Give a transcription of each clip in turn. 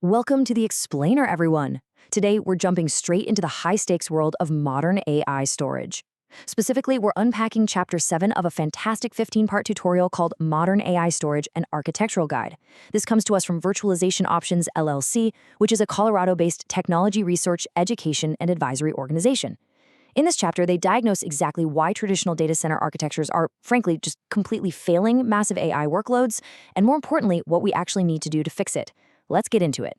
Welcome to the Explainer, everyone. Today, we're jumping straight into the high-stakes world of modern AI storage. Specifically, we're unpacking Chapter 7 of a fantastic 15-part tutorial called Modern AI Storage and Architectural Guide. This comes to us from Virtualization Options LLC, which is a Colorado-based technology research, education, and advisory organization. In this chapter, they diagnose exactly why traditional data center architectures are, frankly, just completely failing massive AI workloads, and more importantly, what we actually need to do to fix it. Let's get into it.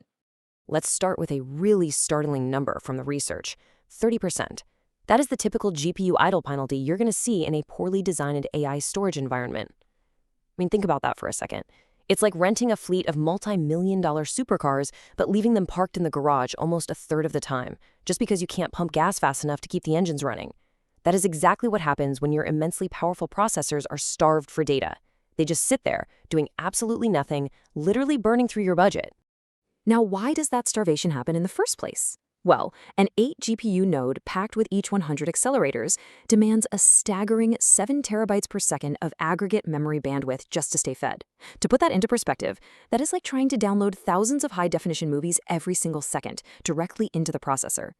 Let's start with a really startling number from the research, 30%. That is the typical GPU idle penalty you're going to see in a poorly designed AI storage environment. I mean, think about that for a second. It's like renting a fleet of multi-million-dollar supercars, but leaving them parked in the garage almost a third of the time, just because you can't pump gas fast enough to keep the engines running. That is exactly what happens when your immensely powerful processors are starved for data. They just sit there, doing absolutely nothing, literally burning through your budget. Now, why does that starvation happen in the first place? Well, an 8 GPU node packed with each 100 accelerators demands a staggering 7 terabytes per second of aggregate memory bandwidth just to stay fed. To put that into perspective, that is like trying to download thousands of high-definition movies every single second directly into the processor.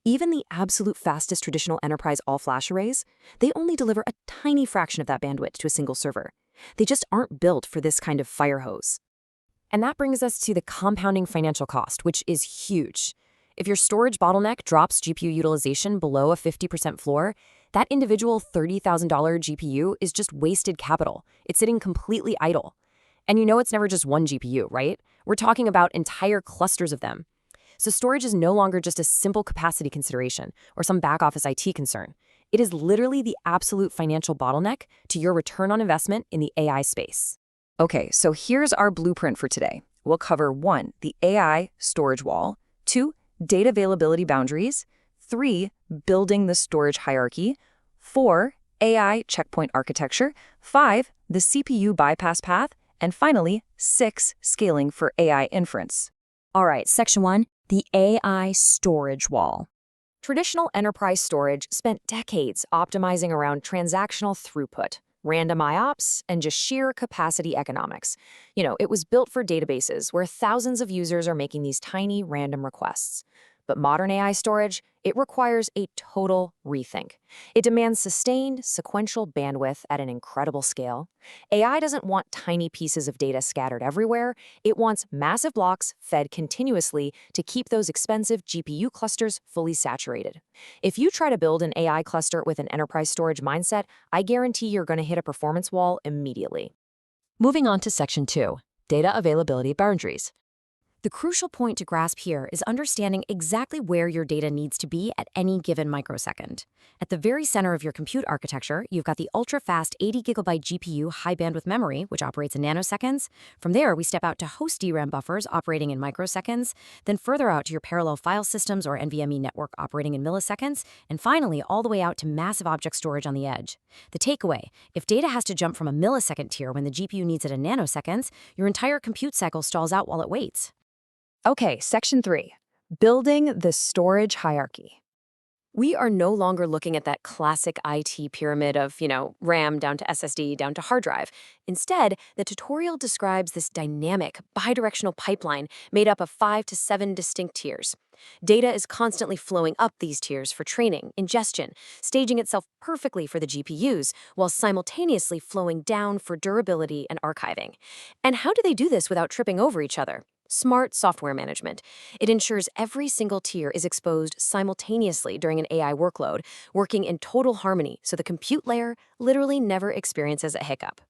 Even the absolute fastest traditional enterprise all-flash arrays, they only deliver a tiny fraction of that bandwidth to a single server. They just aren't built for this kind of fire hose. And that brings us to the compounding financial cost, which is huge. If your storage bottleneck drops GPU utilization below a 50% floor, that individual $30,000 GPU is just wasted capital. It's sitting completely idle. And you know it's never just one GPU, right? We're talking about entire clusters of them. So storage is no longer just a simple capacity consideration or some back-office IT concern. It is literally the absolute financial bottleneck to your return on investment in the AI space. Okay, so here's our blueprint for today. We'll cover 1, the AI storage wall, 2, data availability boundaries, 3, building the storage hierarchy, 4, AI checkpoint architecture, 5, the CPU bypass path, and finally, 6, scaling for AI inference. All right, Section 1, the AI storage wall. Traditional enterprise storage spent decades optimizing around transactional throughput, random IOPS, and just sheer capacity economics. It was built for databases where thousands of users are making these tiny random requests. But modern AI storage, it requires a total rethink. It demands sustained, sequential bandwidth at an incredible scale. AI doesn't want tiny pieces of data scattered everywhere. It wants massive blocks fed continuously to keep those expensive GPU clusters fully saturated. If you try to build an AI cluster with an enterprise storage mindset, I guarantee you're going to hit a performance wall immediately. Moving on to Section 2, data availability boundaries. The crucial point to grasp here is understanding exactly where your data needs to be at any given microsecond. At the very center of your compute architecture, you've got the ultra-fast 80GB GPU high-bandwidth memory, which operates in nanoseconds. From there, we step out to host DRAM buffers operating in microseconds, then further out to your parallel file systems or NVMe network operating in milliseconds, and finally, all the way out to massive object storage on the edge. The takeaway, if data has to jump from a millisecond tier when the GPU needs it in nanoseconds, your entire compute cycle stalls out while it waits. Okay, Section 3, building the storage hierarchy. We are no longer looking at that classic IT pyramid of, RAM down to SSD down to hard drive. Instead, the tutorial describes this dynamic, bidirectional pipeline made up of 5 to 7 distinct tiers. Data is constantly flowing up these tiers for training, ingestion, staging itself perfectly for the GPUs, while simultaneously flowing down for durability and archiving. And how do they do this without tripping over each other? Smart software management. It ensures every single tier is exposed simultaneously during an AI workload, working in total harmony so the compute layer literally never experiences a hiccup.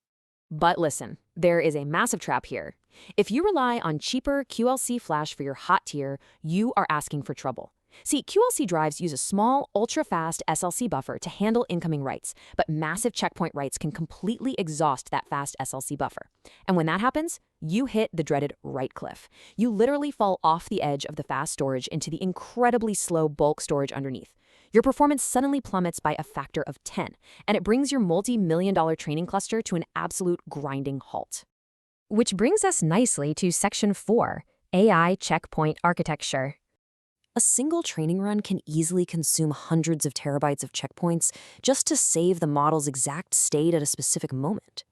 But listen, there is a massive trap here. If you rely on cheaper QLC flash for your hot tier, you are asking for trouble. See, QLC drives use a small, ultra-fast SLC buffer to handle incoming writes, but massive checkpoint writes can completely exhaust that fast SLC buffer. And when that happens, you hit the dreaded write cliff. You literally fall off the edge of the fast storage into the incredibly slow bulk storage underneath. Your performance suddenly plummets by a factor of 10, and it brings your multi-million-dollar training cluster to an absolute grinding halt. Which brings us nicely to Section 4, AI checkpoint architecture. A single training run can easily consume hundreds of terabytes of checkpoints just to save the model's exact state at a specific moment.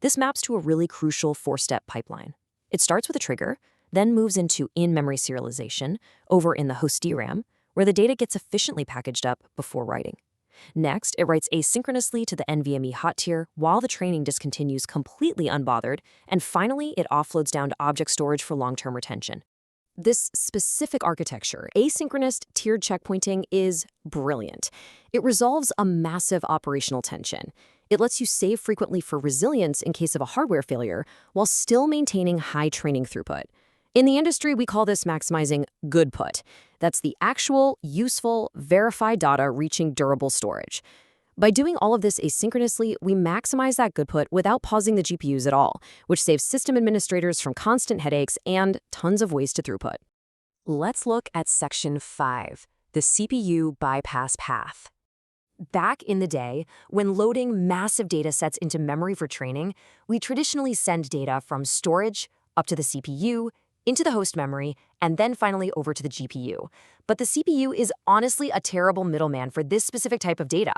This maps to a really crucial 4-step pipeline. It starts with a trigger. then moves into in-memory serialization over in the host DRAM, where the data gets efficiently packaged up before writing. Next, it writes asynchronously to the NVMe hot tier while the training discontinues completely unbothered, and finally, it offloads down to object storage for long-term retention. This specific architecture, asynchronous tiered checkpointing, is brilliant. It resolves a massive operational tension. It lets you save frequently for resilience in case of a hardware failure while still maintaining high training throughput. In the industry, we call this maximizing good put. That's the actual, useful, verified data reaching durable storage. By doing all of this asynchronously, we maximize that good put without pausing the GPUs at all, which saves system administrators from constant headaches and tons of wasted throughput. Let's look at Section 5, the CPU bypass path. Back in the day, when loading massive data sets into memory for training, we traditionally send data from storage up to the CPU, into the host memory, and then finally over to the GPU. But the CPU is honestly a terrible middleman for this specific type of data.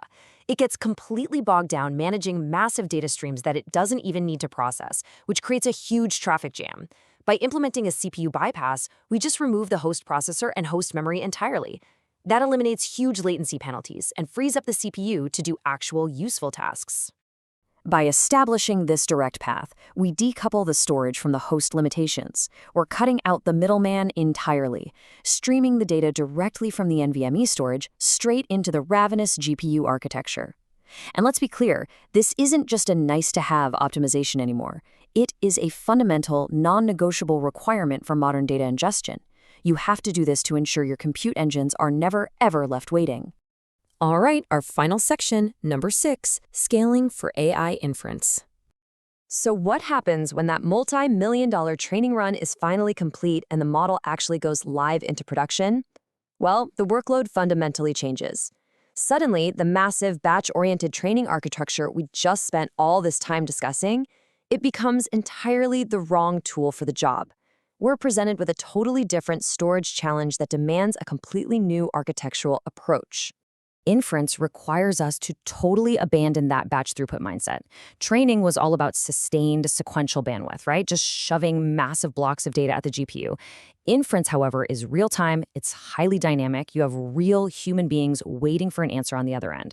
It gets completely bogged down managing massive data streams that it doesn't even need to process, which creates a huge traffic jam. By implementing a CPU bypass, we just remove the host processor and host memory entirely. That eliminates huge latency penalties and frees up the CPU to do actual useful tasks. By establishing this direct path, we decouple the storage from the host limitations. We're cutting out the middleman entirely, streaming the data directly from the NVMe storage straight into the ravenous GPU architecture. And let's be clear, this isn't just a nice-to-have optimization anymore. It is a fundamental, non-negotiable requirement for modern data ingestion. You have to do this to ensure your compute engines are never, ever left waiting. All right, our final section, number 6, scaling for AI inference. So what happens when that multi-million-dollar training run is finally complete and the model actually goes live into production? Well, the workload fundamentally changes. Suddenly, the massive batch-oriented training architecture we just spent all this time discussing, it becomes entirely the wrong tool for the job. We're presented with a totally different storage challenge that demands a completely new architectural approach. Inference requires us to totally abandon that batch throughput mindset. Training was all about sustained sequential bandwidth, right? Just shoving massive blocks of data at the GPU. Inference, however, is real-time, it's highly dynamic, you have real human beings waiting for an answer on the other end.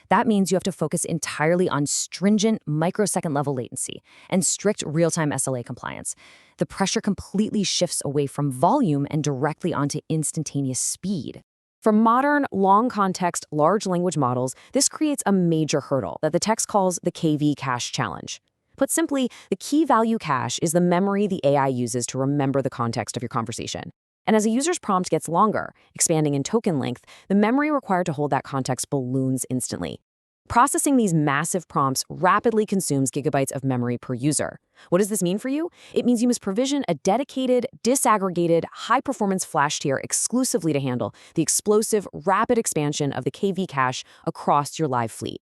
That means you have to focus entirely on stringent microsecond-level latency and strict real-time SLA compliance. The pressure completely shifts away from volume and directly onto instantaneous speed. For modern, long-context, large language models, this creates a major hurdle that the text calls the KV cache challenge. Put simply, the key value cache is the memory the AI uses to remember the context of your conversation. And as a user's prompt gets longer, expanding in token length, the memory required to hold that context balloons instantly. Processing these massive prompts rapidly consumes gigabytes of memory per user. What does this mean for you? It means you must provision a dedicated, disaggregated, high-performance flash tier exclusively to handle the explosive, rapid expansion of the KV cache across your live fleet.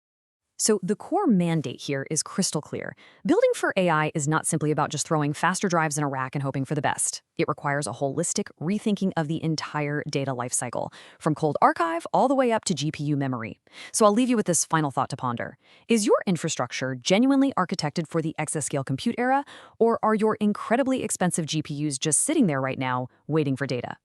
So the core mandate here is crystal clear. Building for AI is not simply about just throwing faster drives in a rack and hoping for the best. It requires a holistic rethinking of the entire data lifecycle, from cold archive all the way up to GPU memory. So I'll leave you with this final thought to ponder. Is your infrastructure genuinely architected for the exascale compute era, or are your incredibly expensive GPUs just sitting there right now, waiting for data?